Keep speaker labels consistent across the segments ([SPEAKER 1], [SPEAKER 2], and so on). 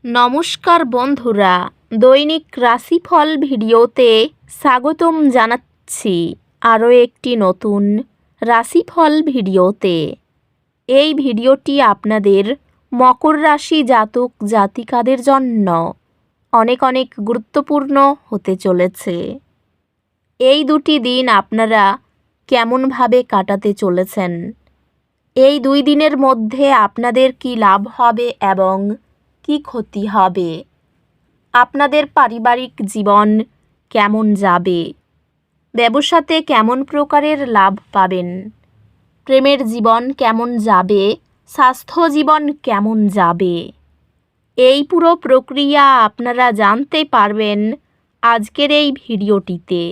[SPEAKER 1] নমস্কার বন্ধুরা, দৈনিক রাশিফল ভিডিওতে স্বাগতম জানাচ্ছি আরও একটি নতুন রাশিফল ভিডিওতে। এই ভিডিওটি আপনাদের মকর রাশি জাতক জাতিকাদের জন্য অনেক অনেক গুরুত্বপূর্ণ হতে চলেছে। এই দুটি দিন আপনারা কেমনভাবে কাটাতে চলেছেন, এই 2 দিনের মধ্যে আপনাদের কি লাভ হবে এবং কি ক্ষতি হবে, আপনাদের পারিবারিক জীবন কেমন যাবে, ব্যবসাতে কেমন প্রকারের লাভ পাবেন, প্রেমের জীবন কেমন যাবে, স্বাস্থ্য জীবন কেমন যাবে, এই পুরো প্রক্রিয়া আপনারা জানতে পারবেন আজকের এই ভিডিওটিতে।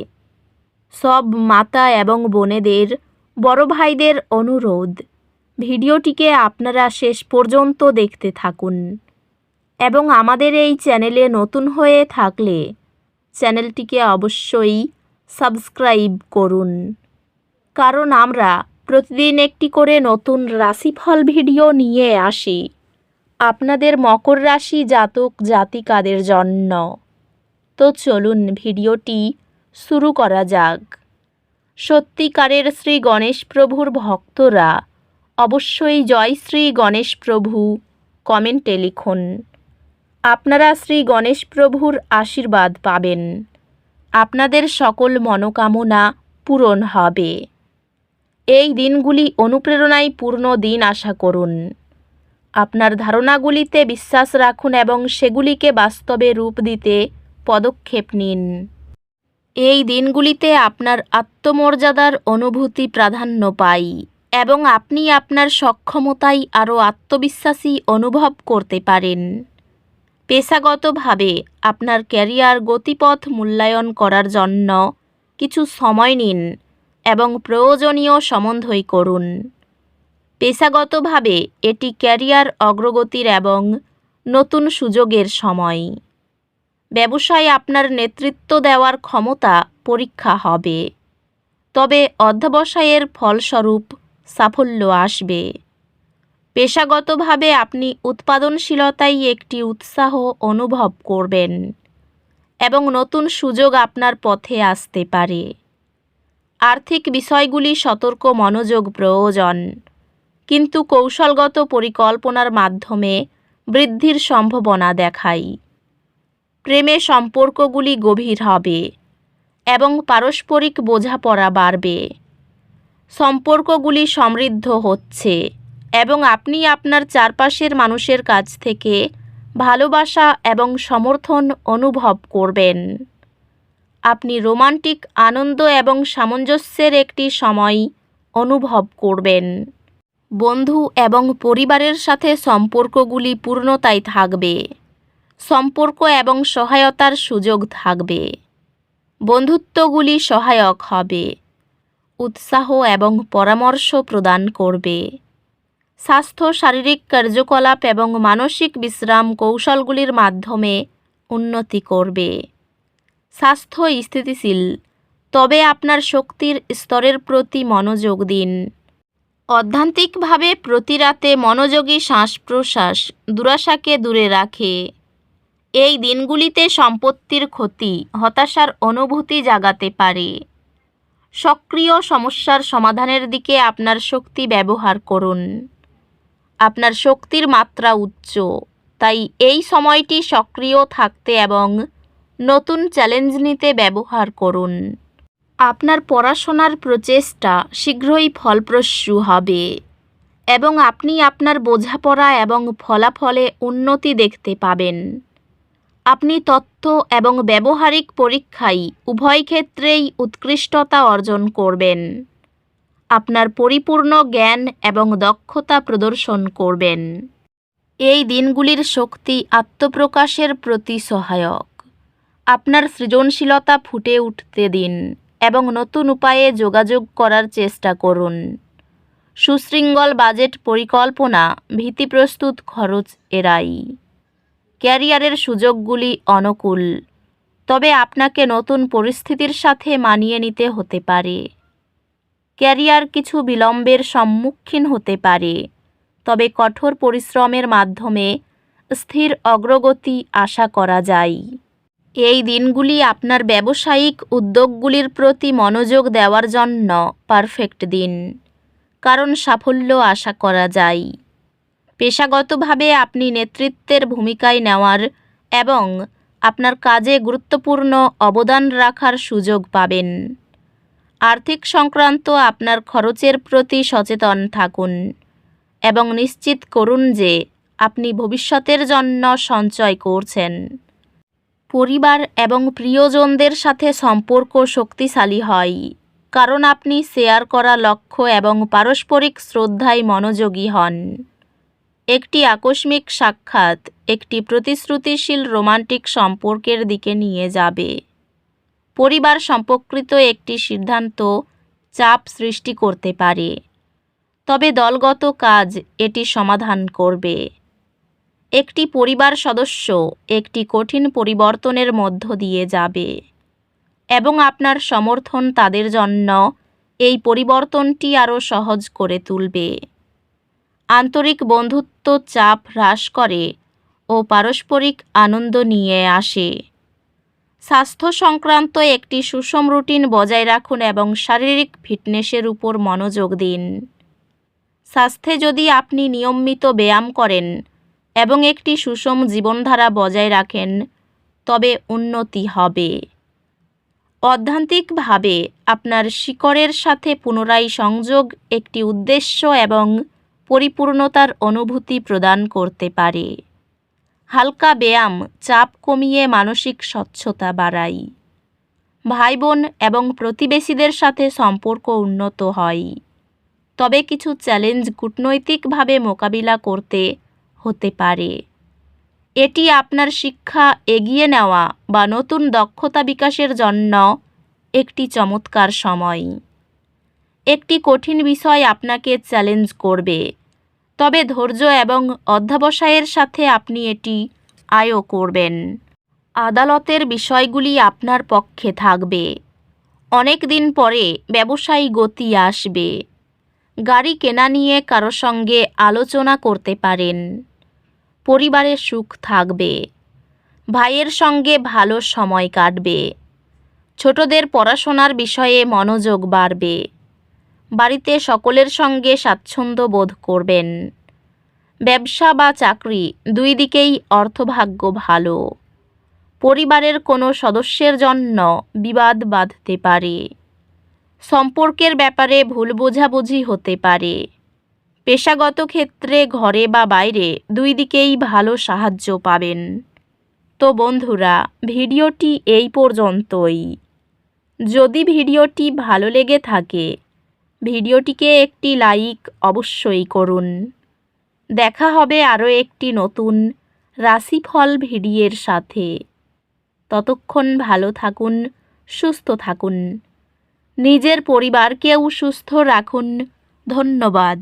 [SPEAKER 1] সব মাতা এবং বোনেদের, বড় ভাইদের অনুরোধ, ভিডিওটিকে আপনারা শেষ পর্যন্ত দেখতে থাকুন এবং আমাদের এই চ্যানেলে নতুন হয়ে থাকলে চ্যানেলটিকে অবশ্যই সাবস্ক্রাইব করুন, কারণ আমরা প্রতিদিন একটি করে নতুন রাশিফল ভিডিও নিয়ে আসি আপনাদের মকর রাশি জাতক জাতিকাদের জন্য। তো চলুন ভিডিওটি শুরু করা যাক। সত্যিকারের শ্রী গণেশ প্রভুর ভক্তরা অবশ্যই জয় শ্রী গণেশ প্রভু কমেন্টে লিখুন। আপনারা শ্রী গণেশ প্রভুর আশীর্বাদ পাবেন, আপনাদের সকল মনোকামনা পূরণ হবে। এই দিনগুলি অনুপ্রেরণায় পূর্ণ দিন আশা করুন। আপনার ধারণাগুলিতে বিশ্বাস রাখুন এবং সেগুলিকে বাস্তবে রূপ দিতে পদক্ষেপ নিন। এই দিনগুলিতে আপনার আত্মমর্যাদার অনুভূতি প্রাধান্য পায় এবং আপনি আপনার সক্ষমতায় আরও আত্মবিশ্বাসী অনুভব করতে পারেন। পেশাগতভাবে আপনার ক্যারিয়ার গতিপথ মূল্যায়ন করার জন্য কিছু সময় নিন এবং প্রয়োজনীয় সমন্বয় করুন। পেশাগতভাবে এটি ক্যারিয়ার অগ্রগতির এবং নতুন সুযোগের সময়। ব্যবসায় আপনার নেতৃত্ব দেওয়ার ক্ষমতা পরীক্ষা হবে, তবে অধ্যবসায়ের ফলস্বরূপ সাফল্য আসবে। পেশাগতভাবে আপনি উৎপাদনশীলতায় একটি উৎসাহ অনুভব করবেন এবং নতুন সুযোগ আপনার পথে আসতে পারে। আর্থিক বিষয়গুলি সতর্ক মনোযোগ প্রয়োজন, কিন্তু কৌশলগত পরিকল্পনার মাধ্যমে বৃদ্ধির সম্ভাবনা দেখায়। প্রেমে সম্পর্কগুলি গভীর হবে এবং পারস্পরিক বোঝাপড়া বাড়বে। সম্পর্কগুলি সমৃদ্ধ হচ্ছে এবং আপনি আপনার চারপাশের মানুষের কাছ থেকে ভালোবাসা এবং সমর্থন অনুভব করবেন। আপনি রোমান্টিক আনন্দ এবং সামঞ্জস্যের একটি সময় অনুভব করবেন। বন্ধু এবং পরিবারের সাথে সম্পর্কগুলি পূর্ণতায় থাকবে। সম্পর্ক এবং সহায়তার সুযোগ থাকবে। বন্ধুত্বগুলি সহায়ক হবে, উৎসাহ এবং পরামর্শ প্রদান করবে। স্বাস্থ্য, শারীরিক কার্যকলাপ এবং মানসিক বিশ্রাম কৌশলগুলির মাধ্যমে উন্নতি করবে। স্বাস্থ্য স্থিতিশীল, তবে আপনার শক্তির স্তরের প্রতি মনোযোগ দিন। অধ্যাত্মিকভাবে প্রতি রাতে মনোযোগী শ্বাস প্রশ্বাস দুরাশাকে দূরে রাখে। এই দিনগুলিতে সম্পত্তির ক্ষতি হতাশার অনুভূতি জাগাতে পারে। সক্রিয় সমস্যার সমাধানের দিকে আপনার শক্তি ব্যবহার করুন। আপনার শক্তির মাত্রা উচ্চ, তাই এই সময়টি সক্রিয় থাকতে এবং নতুন চ্যালেঞ্জ নিতে ব্যবহার করুন। আপনার পড়াশোনার প্রচেষ্টা শীঘ্রই ফলপ্রসূ হবে এবং আপনি আপনার বোঝাপড়া এবং ফলাফলে উন্নতি দেখতে পাবেন। আপনি তথ্য এবং ব্যবহারিক পরীক্ষায় উভয় ক্ষেত্রেই উৎকৃষ্টতা অর্জন করবেন। আপনার পরিপূর্ণ জ্ঞান এবং দক্ষতা প্রদর্শন করবেন। এই দিনগুলির শক্তি আত্মপ্রকাশের প্রতি সহায়ক। আপনার সৃজনশীলতা ফুটে উঠতে দিন এবং নতুন উপায়ে যোগাযোগ করার চেষ্টা করুন। সুশৃঙ্খল বাজেট পরিকল্পনা ভীতিপ্রস্তুত খরচ এড়ায়। ক্যারিয়ারের সুযোগগুলি অনুকূল, তবে আপনাকে নতুন পরিস্থিতির সাথে মানিয়ে নিতে হতে পারে। ক্যারিয়ার কিছু বিলম্বের সম্মুখীন হতে পারে, তবে কঠোর পরিশ্রমের মাধ্যমে স্থির অগ্রগতি আশা করা যায়। এই দিনগুলি আপনার ব্যবসায়িক উদ্যোগগুলির প্রতি মনোযোগ দেওয়ার জন্য পারফেক্ট দিন, কারণ সাফল্য আশা করা যায়। পেশাগতভাবে আপনি নেতৃত্বের ভূমিকায় নেওয়ার এবং আপনার কাজে গুরুত্বপূর্ণ অবদান রাখার সুযোগ পাবেন। আর্থিক সংক্রান্ত আপনার খরচের প্রতি সচেতন থাকুন এবং নিশ্চিত করুন যে আপনি ভবিষ্যতের জন্য সঞ্চয় করছেন। পরিবার এবং প্রিয়জনদের সাথে সম্পর্ক শক্তিশালী হয়, কারণ আপনি শেয়ার করা লক্ষ্য এবং পারস্পরিক শ্রদ্ধায় মনোযোগী হন। একটি আকস্মিক সাক্ষাৎ একটি প্রতিশ্রুতিশীল রোমান্টিক সম্পর্কের দিকে নিয়ে যাবে। পরিবার সম্পর্কিত একটি সিদ্ধান্ত চাপ সৃষ্টি করতে পারে, তবে দলগত কাজ এটি সমাধান করবে। একটি পরিবার সদস্য একটি কঠিন পরিবর্তনের মধ্য দিয়ে যাবে এবং আপনার সমর্থন তাদের জন্য এই পরিবর্তনটি আরও সহজ করে তুলবে। আন্তরিক বন্ধুত্ব চাপ হ্রাস করে ও পারস্পরিক আনন্দ নিয়ে আসে। স্বাস্থ্য সংক্রান্ত একটি সুষম রুটিন বজায় রাখুন এবং শারীরিক ফিটনেসের উপর মনোযোগ দিন। স্বাস্থ্যে যদি আপনি নিয়মিত ব্যায়াম করেন এবং একটি সুষম জীবনধারা বজায় রাখেন, তবে উন্নতি হবে। অধ্যাত্মিকভাবে আপনার শিকড়ের সাথে পুনরায় সংযোগ একটি উদ্দেশ্য এবং পরিপূর্ণতার অনুভূতি প্রদান করতে পারে। হালকা ব্যায়াম চাপ কমিয়ে মানসিক স্বচ্ছতা বাড়ায়। ভাই বোন এবং প্রতিবেশীদের সাথে সম্পর্ক উন্নত হয়, তবে কিছু চ্যালেঞ্জ কূটনৈতিকভাবে মোকাবিলা করতে হতে পারে। এটি আপনার শিক্ষা এগিয়ে নেওয়া বা নতুন দক্ষতা বিকাশের জন্য একটি চমৎকার সময়। একটি কঠিন বিষয় আপনাকে চ্যালেঞ্জ করবে, তবে ধৈর্য এবং অধ্যবসায়ের সাথে আপনি এটি আয়ও করবেন। আদালতের বিষয়গুলি আপনার পক্ষে থাকবে। অনেক দিন পরে ব্যবসায়ী গতি আসবে। গাড়ি কেনা নিয়ে কারো সঙ্গে আলোচনা করতে পারেন। পরিবারের সুখ থাকবে। ভাইয়ের সঙ্গে ভালো সময় কাটবে। ছোটদের পড়াশোনার বিষয়ে মনোযোগ বাড়বে। বাড়িতে সকলের সঙ্গে স্বাচ্ছন্দ্য বোধ করবেন। ব্যবসা বা চাকরি দুই দিকেই অর্থভাগ্য ভালো। পরিবারের কোনো সদস্যের জন্য বিবাদ বাধতে পারে। সম্পর্কের ব্যাপারে ভুল বোঝাবুঝি হতে পারে। পেশাগত ক্ষেত্রে ঘরে বা বাইরে দুই দিকেই ভালো সাহায্য পাবেন। তো বন্ধুরা, ভিডিওটি এই পর্যন্তই। যদি ভিডিওটি ভালো লেগে থাকে, ভিডিওটিকে একটি লাইক অবশ্যই করুন। দেখা হবে আরও একটি নতুন রাশিফল ভিডিওর সাথে। ততক্ষণ ভালো থাকুন, সুস্থ থাকুন। নিজের পরিবারকেও সুস্থ রাখুন। ধন্যবাদ।